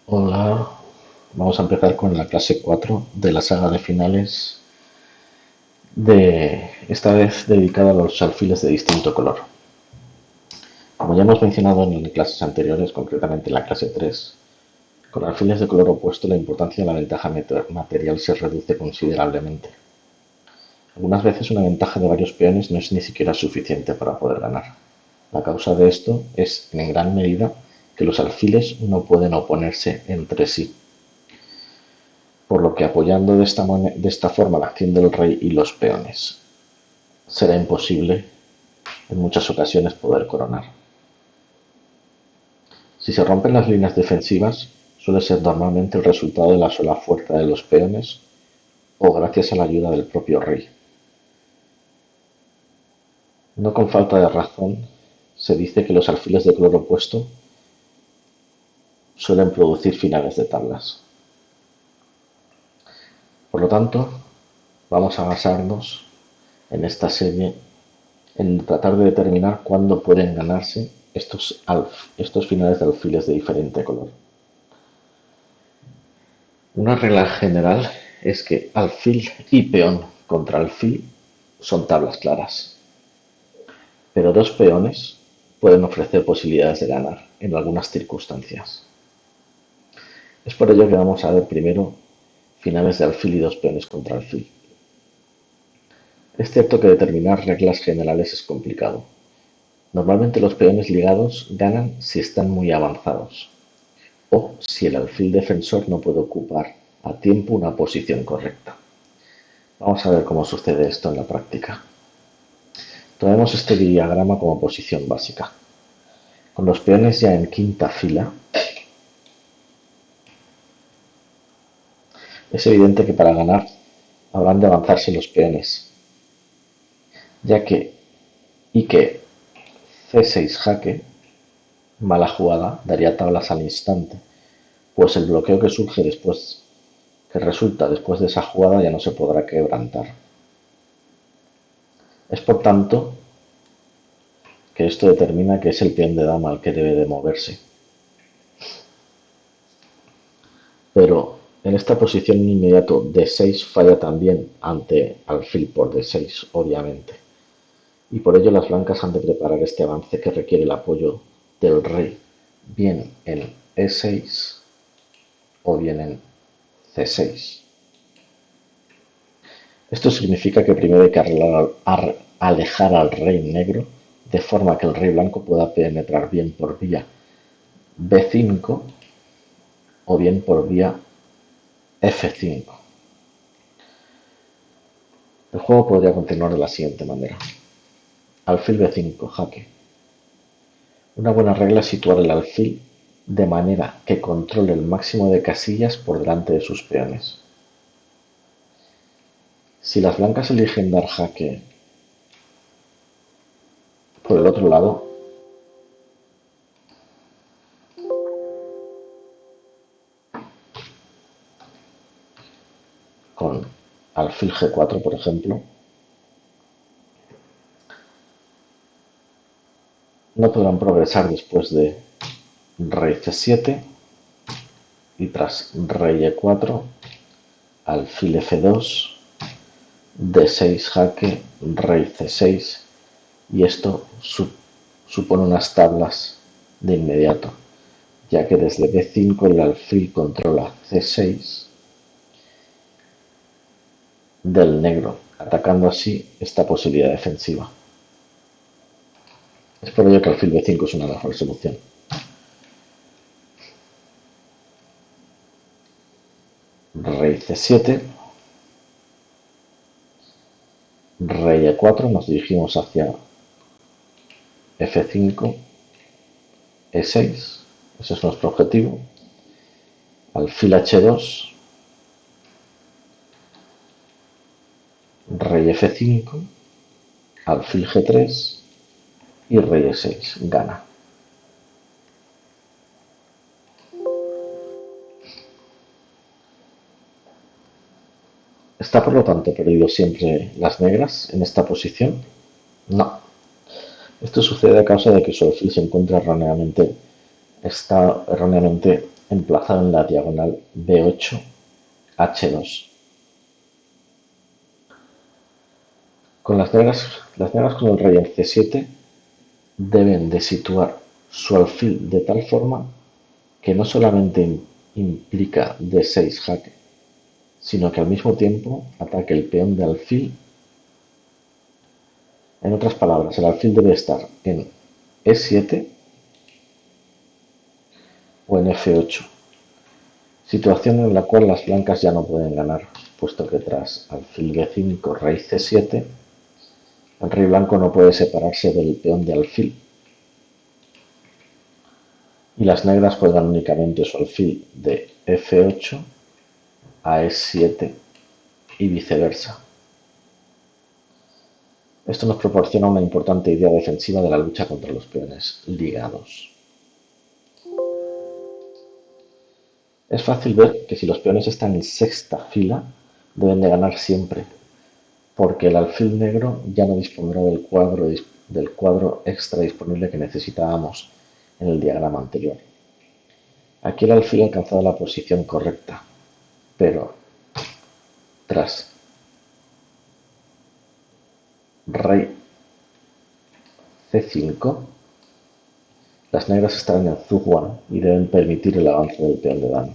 Hola, vamos a empezar con la clase 4 de la saga de finales de esta vez dedicada a los alfiles de distinto color. Como ya hemos mencionado en clases anteriores, concretamente en la clase 3, con alfiles de color opuesto la importancia de la ventaja material se reduce considerablemente. Algunas veces una ventaja de varios peones no es ni siquiera suficiente para poder ganar. La causa de esto es, en gran medida, que los alfiles no pueden oponerse entre sí, por lo que apoyando de esta forma la acción del rey y los peones será imposible en muchas ocasiones poder coronar. Si se rompen las líneas defensivas, suele ser normalmente el resultado de la sola fuerza de los peones o gracias a la ayuda del propio rey. No con falta de razón, se dice que los alfiles de color opuesto suelen producir finales de tablas. Por lo tanto, vamos a basarnos en esta serie en tratar de determinar cuándo pueden ganarse estos finales de alfiles de diferente color. Una regla general es que alfil y peón contra alfil son tablas claras, pero dos peones pueden ofrecer posibilidades de ganar en algunas circunstancias. Es por ello que vamos a ver primero finales de alfil y dos peones contra alfil. Es cierto que determinar reglas generales es complicado. Normalmente los peones ligados ganan si están muy avanzados, o si el alfil defensor no puede ocupar a tiempo una posición correcta. Vamos a ver cómo sucede esto en la práctica. Tomemos este diagrama como posición básica. Con los peones ya en quinta fila, es evidente que para ganar habrán de avanzarse los peones, ya que y que c6 jaque, mala jugada, daría tablas al instante, pues el bloqueo que resulta después de esa jugada ya no se podrá quebrantar. Es por tanto que esto determina que es el peón de dama el que debe de moverse. Pero en esta posición un inmediato d6 falla también ante alfil por d6, obviamente. Y por ello las blancas han de preparar este avance que requiere el apoyo del rey, bien en e6 o bien en c6. Esto significa que primero hay que alejar al rey negro de forma que el rey blanco pueda penetrar bien por vía b5 o bien por vía f5. El juego podría continuar de la siguiente manera. Alfil b5, jaque. Una buena regla es situar el alfil de manera que controle el máximo de casillas por delante de sus peones. Si las blancas eligen dar jaque por el otro lado, con alfil g4 por ejemplo, no podrán progresar después de rey c7 y tras rey e4, alfil f2, d6 jaque, rey c6 y esto supone unas tablas de inmediato, ya que desde b5 el alfil controla c6 del negro, atacando así esta posibilidad defensiva. Es por ello que alfil b5 es una mejor solución. Rey c7, rey e4, nos dirigimos hacia f5, e6, ese es nuestro objetivo. Alfil h2, rey f5, alfil g3 y rey e6, gana. ¿Está por lo tanto perdido siempre las negras en esta posición? No. Esto sucede a causa de que su alfil está erróneamente emplazado en la diagonal B8, H2. Con las negras con el rey en C7 deben de situar su alfil de tal forma que no solamente implica D6 jaque, sino que al mismo tiempo ataque el peón de alfil. En otras palabras, el alfil debe estar en E7 o en F8, situación en la cual las blancas ya no pueden ganar, puesto que tras alfil B5, rey C7, el rey blanco no puede separarse del peón de alfil, y las negras juegan únicamente su alfil de F8 a E7 y viceversa. Esto nos proporciona una importante idea defensiva de la lucha contra los peones ligados. Es fácil ver que si los peones están en sexta fila, deben de ganar siempre, porque el alfil negro ya no dispondrá del cuadro extra disponible que necesitábamos en el diagrama anterior. Aquí el alfil ha alcanzado la posición correcta, pero tras rey C5, las negras estarán en Zhuang y deben permitir el avance del peón de dama.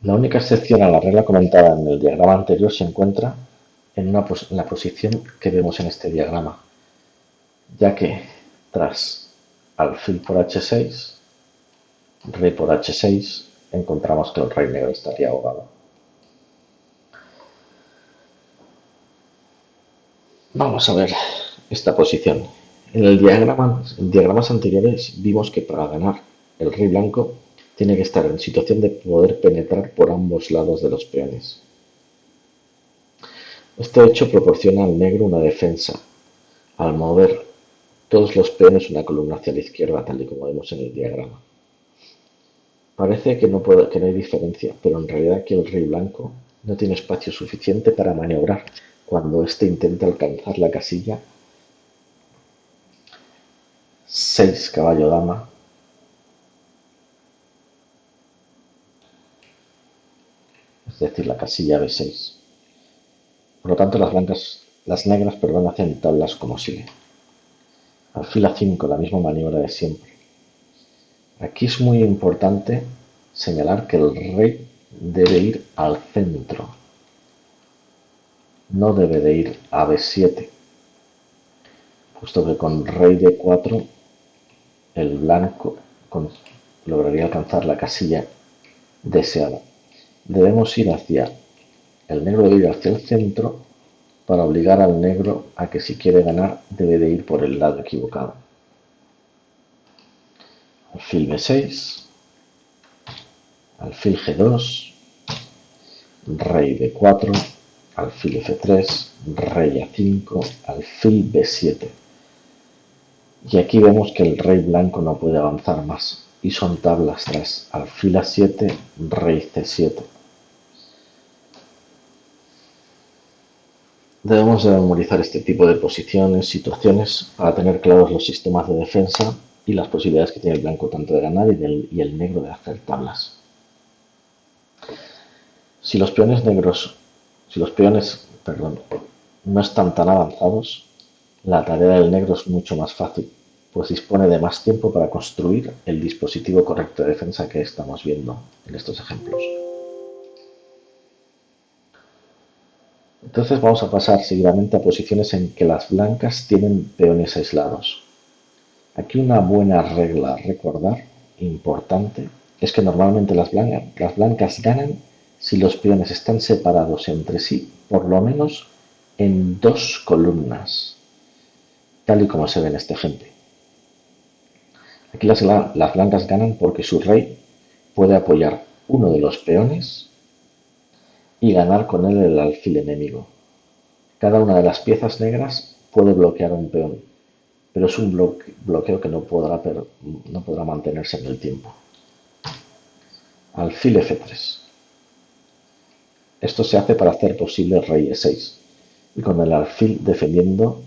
La única excepción a la regla comentada en el diagrama anterior se encuentra en la posición que vemos en este diagrama, ya que tras alfil por H6, rey por H6, encontramos que el rey negro estaría ahogado. Vamos a ver esta posición. En diagramas anteriores vimos que para ganar el rey blanco tiene que estar en situación de poder penetrar por ambos lados de los peones. Este hecho proporciona al negro una defensa al mover todos los peones una columna hacia la izquierda, tal y como vemos en el diagrama. Parece que no hay diferencia, pero en realidad aquí el rey blanco no tiene espacio suficiente para maniobrar cuando éste intenta alcanzar la casilla 6 caballo dama, es decir, la casilla B6. Por lo tanto, las negras, hacen tablas como sigue. Alfil A5, la misma maniobra de siempre. Aquí es muy importante señalar que el rey debe ir al centro, no debe de ir a B7, puesto que con rey D4 el blanco lograría alcanzar la casilla deseada. Debemos ir el negro debe ir hacia el centro para obligar al negro a que si quiere ganar debe de ir por el lado equivocado. Alfil B6, alfil G2, rey B4, alfil F3, rey A5, alfil B7. Y aquí vemos que el rey blanco no puede avanzar más, y son tablas tras alfil A7, rey C7. Debemos de memorizar este tipo de situaciones, para tener claros los sistemas de defensa y las posibilidades que tiene el blanco tanto de ganar y el negro de hacer tablas. Si los peones, no están tan avanzados, la tarea del negro es mucho más fácil, pues dispone de más tiempo para construir el dispositivo correcto de defensa que estamos viendo en estos ejemplos. Entonces vamos a pasar seguidamente a posiciones en que las blancas tienen peones aislados. Aquí una buena regla a recordar, importante, es que normalmente las blancas ganan si los peones están separados entre sí, por lo menos en 2 columnas, tal y como se ve en este ejemplo. Aquí las blancas ganan porque su rey puede apoyar uno de los peones y ganar con él el alfil enemigo. Cada una de las piezas negras puede bloquear un peón, pero es un bloqueo que no podrá mantenerse en el tiempo. Alfil F3. Esto se hace para hacer posible rey E6, y con el alfil defendiendo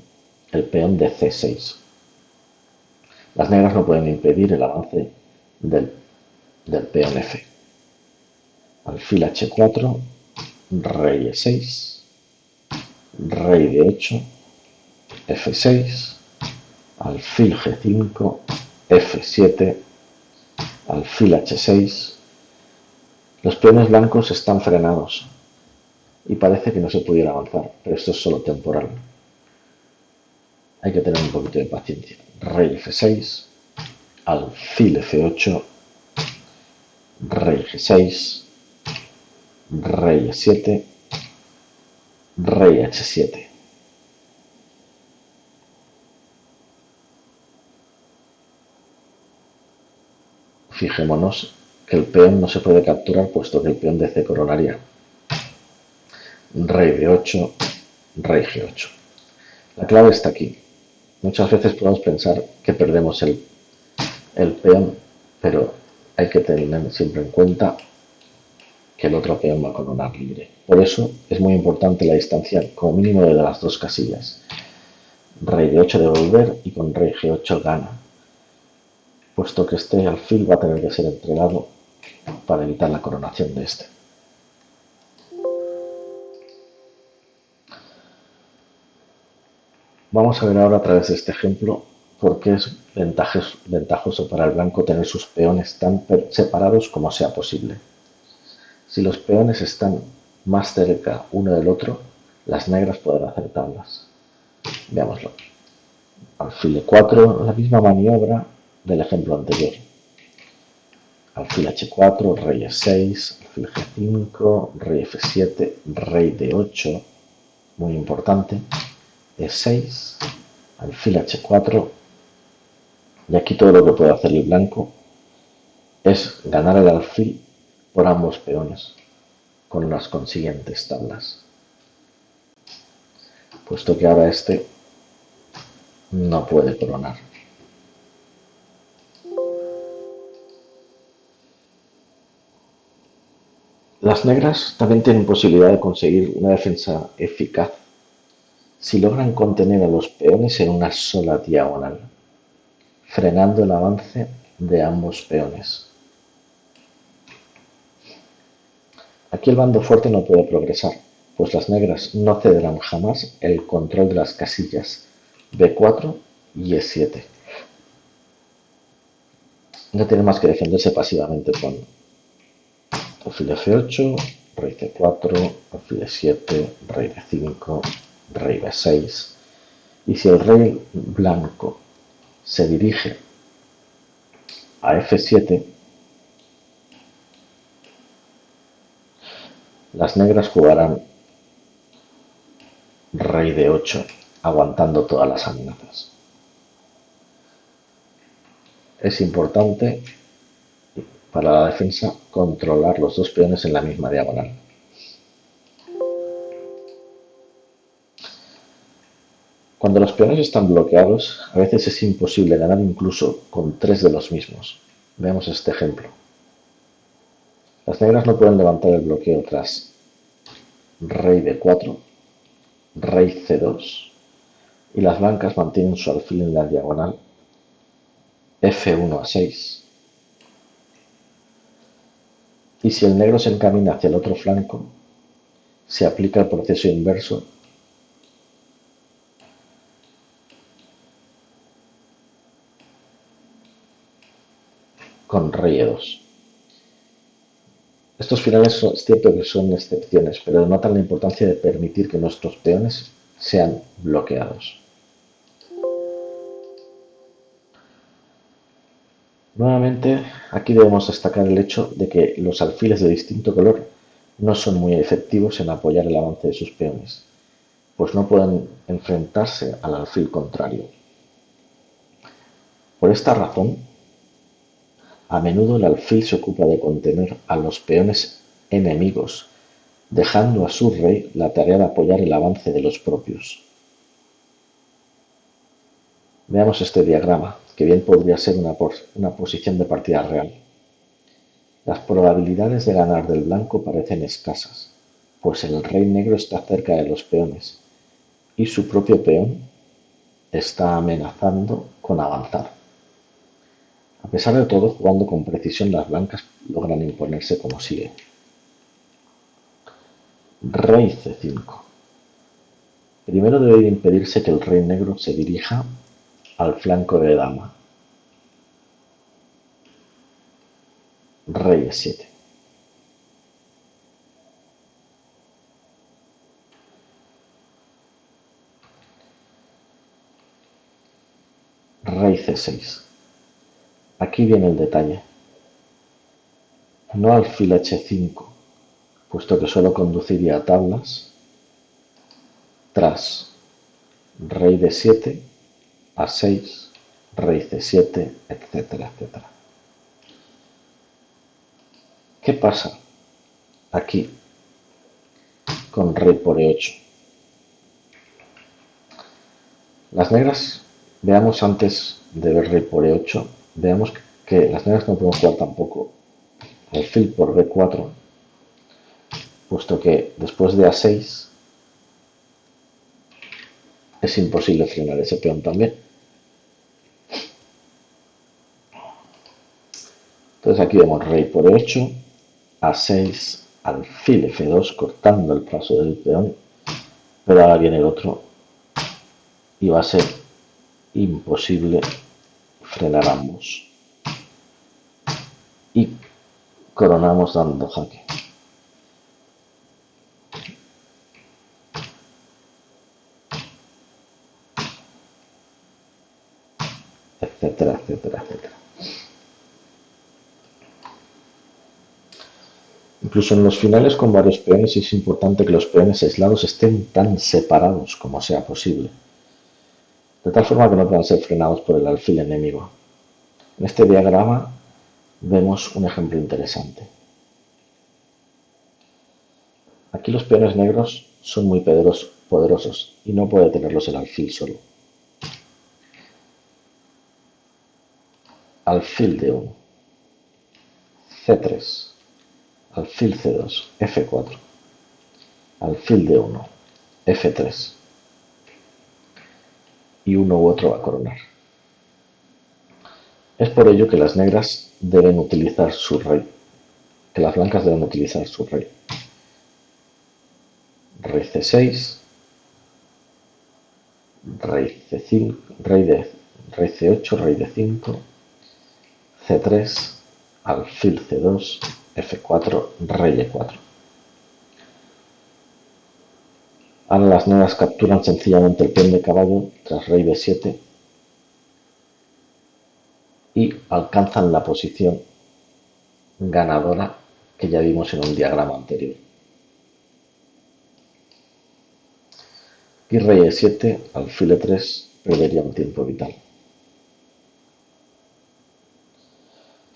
el peón de C6. Las negras no pueden impedir el avance del, del peón F. Alfil H4, rey E6, rey D8, F6, alfil G5, F7, alfil H6. Los peones blancos están frenados y parece que no se pudiera avanzar, pero esto es solo temporal. Hay que tener un poquito de paciencia. Rey F6, alfil F8, rey G6, rey E7, rey H7. Fijémonos que el peón no se puede capturar puesto que el peón de C coronaría. Rey D8, rey G8. La clave está aquí. Muchas veces podemos pensar que perdemos el peón, pero hay que tener siempre en cuenta que el otro peón va a coronar libre. Por eso es muy importante la distancia como mínimo de las dos casillas. Rey D8 devolver y con rey G8 gana, puesto que este alfil va a tener que ser entregado para evitar la coronación de este. Vamos a ver ahora a través de este ejemplo por qué es ventajoso para el blanco tener sus peones tan separados como sea posible. Si los peones están más cerca uno del otro, las negras podrán hacer tablas. Veámoslo. Alfil E4, la misma maniobra del ejemplo anterior. Alfil H4, rey E6, alfil G5, rey F7, rey D8, muy importante, E6, alfil H4, y aquí todo lo que puede hacer el blanco es ganar el alfil por ambos peones, con las consiguientes tablas, puesto que ahora este no puede coronar. Las negras también tienen posibilidad de conseguir una defensa eficaz si logran contener a los peones en una sola diagonal, frenando el avance de ambos peones. Aquí el bando fuerte no puede progresar, pues las negras no cederán jamás el control de las casillas B4 y E7. No tiene más que defenderse pasivamente con alfil F8, rey C4, alfil E7, rey D5, rey B6. Y si el rey blanco se dirige a F7, las negras jugarán rey D8, aguantando todas las amenazas. Es importante para la defensa controlar los dos peones en la misma diagonal. Cuando los peones están bloqueados, a veces es imposible ganar incluso con tres de los mismos. Veamos este ejemplo. Las negras no pueden levantar el bloqueo tras rey D4, rey C2, y las blancas mantienen su alfil en la diagonal F1 a 6. Y si el negro se encamina hacia el otro flanco, se aplica el proceso inverso con rey E2. Estos finales es cierto que son excepciones, pero denotan la importancia de permitir que nuestros peones sean bloqueados. Nuevamente, aquí debemos destacar el hecho de que los alfiles de distinto color no son muy efectivos en apoyar el avance de sus peones, pues no pueden enfrentarse al alfil contrario. Por esta razón, a menudo el alfil se ocupa de contener a los peones enemigos, dejando a su rey la tarea de apoyar el avance de los propios. Veamos este diagrama, que bien podría ser una posición de partida real. Las probabilidades de ganar del blanco parecen escasas, pues el rey negro está cerca de los peones, y su propio peón está amenazando con avanzar. A pesar de todo, jugando con precisión, las blancas logran imponerse como sigue. Rey C5. Primero debe impedirse que el rey negro se dirija al flanco de dama. Rey E7. Rey C6. Aquí viene el detalle. No alfil H5, puesto que solo conduciría a tablas, tras rey D7, A6, rey C7, etcétera, etcétera. ¿Qué pasa aquí con rey por E8? Las negras, veamos antes de ver rey por E8, veamos que las negras no pueden jugar tampoco alfil por B4, puesto que después de A6 es imposible frenar ese peón también. Entonces aquí vemos rey por E8, A6, alfil F2, cortando el paso del peón, pero ahora viene el otro y va a ser imposible frenar ambos. Y coronamos dando jaque. Etcétera, etcétera, etcétera. Incluso en los finales con varios peones es importante que los peones aislados estén tan separados como sea posible, de tal forma que no puedan ser frenados por el alfil enemigo. En este diagrama vemos un ejemplo interesante. Aquí los peones negros son muy poderosos y no puede tenerlos el alfil solo. Alfil D1, C3, alfil C2, F4, alfil D1, F3 y uno u otro va a coronar. Es por ello que las negras deben utilizar su rey, que las blancas deben utilizar su rey. Rey C6, rey C5, rey C8, rey D5, C3, alfil C2, F4, rey E4. Ahora las negras capturan sencillamente el peón de caballo tras rey D7 y alcanzan la posición ganadora que ya vimos en un diagrama anterior. Y rey E7, alfil E3, perdería un tiempo vital.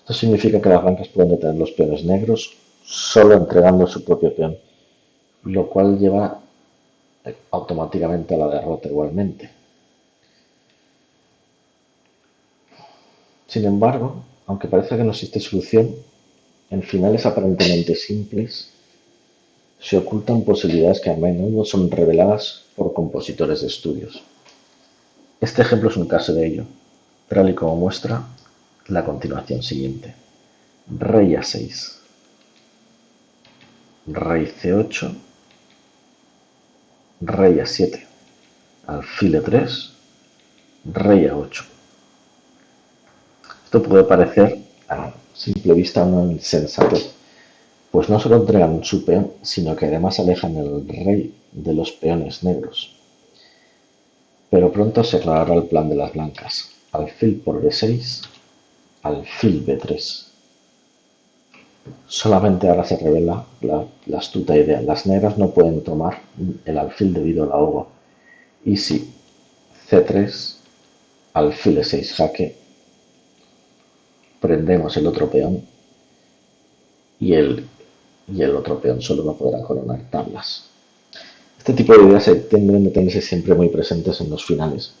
Esto significa que las blancas pueden detener los peones negros solo entregando su propio peón, lo cual lleva automáticamente a la derrota igualmente. Sin embargo, aunque parezca que no existe solución, en finales aparentemente simples se ocultan posibilidades que a menudo son reveladas por compositores de estudios. Este ejemplo es un caso de ello, tal y como muestra la continuación siguiente. Rey A6, rey C8, rey A7, alfil E3, rey A8. Esto puede parecer a simple vista una insensatez, pues no solo entregan su peón, sino que además alejan el rey de los peones negros. Pero pronto se aclarará el plan de las blancas. Alfil por B6, alfil B3. Solamente ahora se revela la astuta idea. Las negras no pueden tomar el alfil debido al ahogo. Y si C3, alfil E6 jaque, prendemos el otro peón y el otro peón solo no podrá coronar tablas. Este tipo de ideas tienden a tenerse siempre muy presentes en los finales,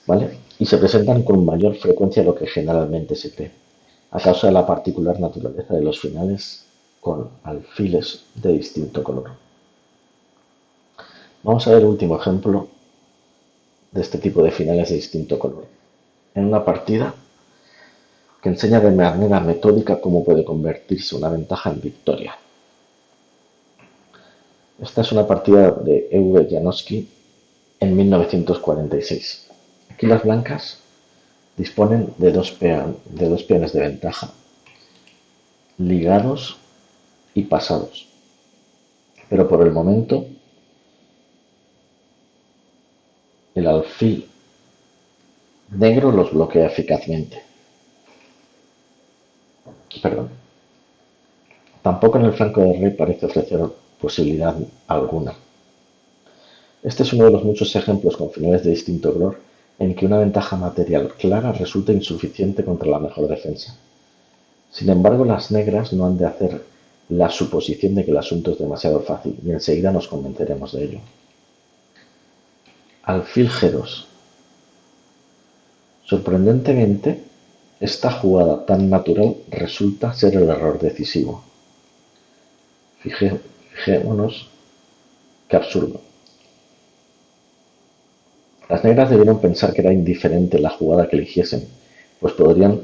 ¿vale? Y se presentan con mayor frecuencia de lo que generalmente se cree, a causa de la particular naturaleza de los finales con alfiles de distinto color. Vamos a ver el último ejemplo de este tipo de finales de distinto color. En una partida que enseña de manera metódica cómo puede convertirse una ventaja en victoria. Esta es una partida de E.V. Janoski en 1946. Aquí las blancas disponen de dos peones de ventaja, ligados y pasados. Pero por el momento, el alfil negro los bloquea eficazmente. Perdón. Tampoco en el flanco del rey parece ofrecer posibilidad alguna. Este es uno de los muchos ejemplos con finales de distinto color en que una ventaja material clara resulta insuficiente contra la mejor defensa. Sin embargo, las negras no han de hacer la suposición de que el asunto es demasiado fácil, y enseguida nos convenceremos de ello. Alfil G2. Sorprendentemente, esta jugada tan resulta ser el error decisivo. Fijémonos qué absurdo. Las negras debieron pensar que era indiferente la jugada que eligiesen, pues podrían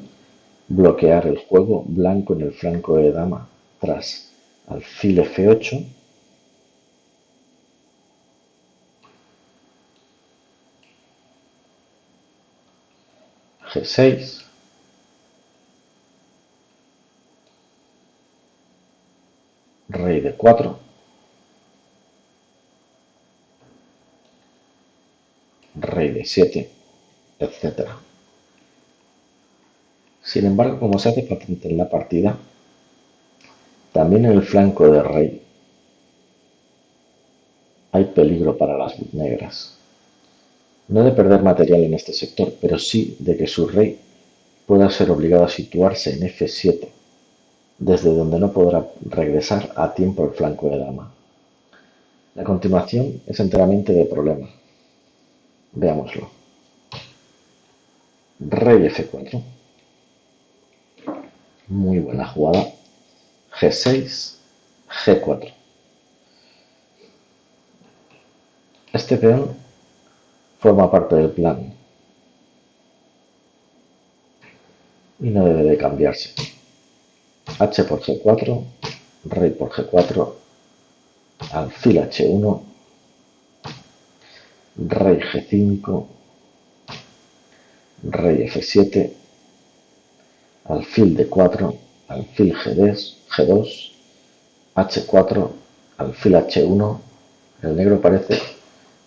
bloquear el juego blanco en el flanco de dama tras alfil F8, G6, rey D4, rey D7, etc. Sin embargo, como se hace patente en la partida, también en el flanco de rey hay peligro para las negras. No de perder material en este sector, pero sí de que su rey pueda ser obligado a situarse en F7, desde donde no podrá regresar a tiempo al flanco de dama. La continuación es enteramente de problema. Veámoslo. Rey F4. Muy buena jugada. G6, G4. Este peón forma parte del plan y no debe de cambiarse. H por G4, rey por G4, alfil H1, rey G5, rey F7, alfil D4, alfil G2, H4, alfil H1. El negro parece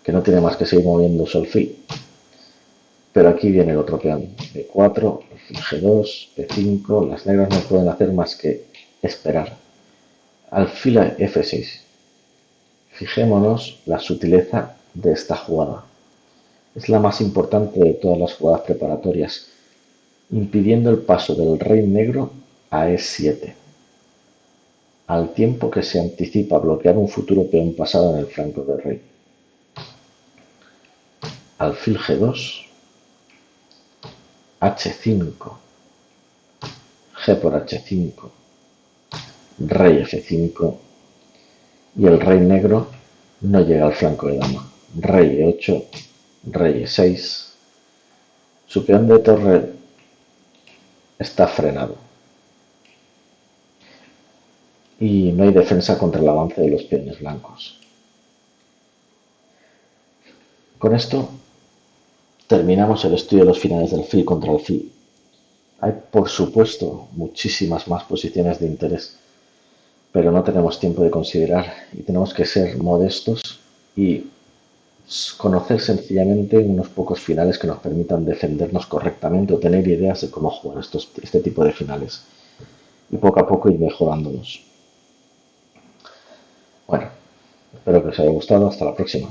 que no tiene más que seguir moviendo su alfil. Pero aquí viene el otro peón. B4, alfil G2, B5. Las negras no pueden hacer más que esperar. Alfil F6. Fijémonos la sutileza de esta jugada. Es la más importante de todas las jugadas preparatorias, impidiendo el paso del rey negro a E7, al tiempo que se anticipa bloquear un futuro peón pasado en el flanco del rey. Alfil G2, H5, G por H5, rey F5, y el rey negro no llega al flanco de dama. Rey E8, rey E6. Su peón de torre está frenado y no hay defensa contra el avance de los peones blancos. Con esto terminamos el estudio de los finales del alfil contra alfil. Hay, por supuesto, muchísimas más posiciones de interés, pero no tenemos tiempo de considerar y tenemos que ser modestos y conocer sencillamente unos pocos finales que nos permitan defendernos correctamente o tener ideas de cómo jugar este tipo de finales y poco a poco ir mejorándolos. Bueno, espero que os haya gustado. Hasta la próxima.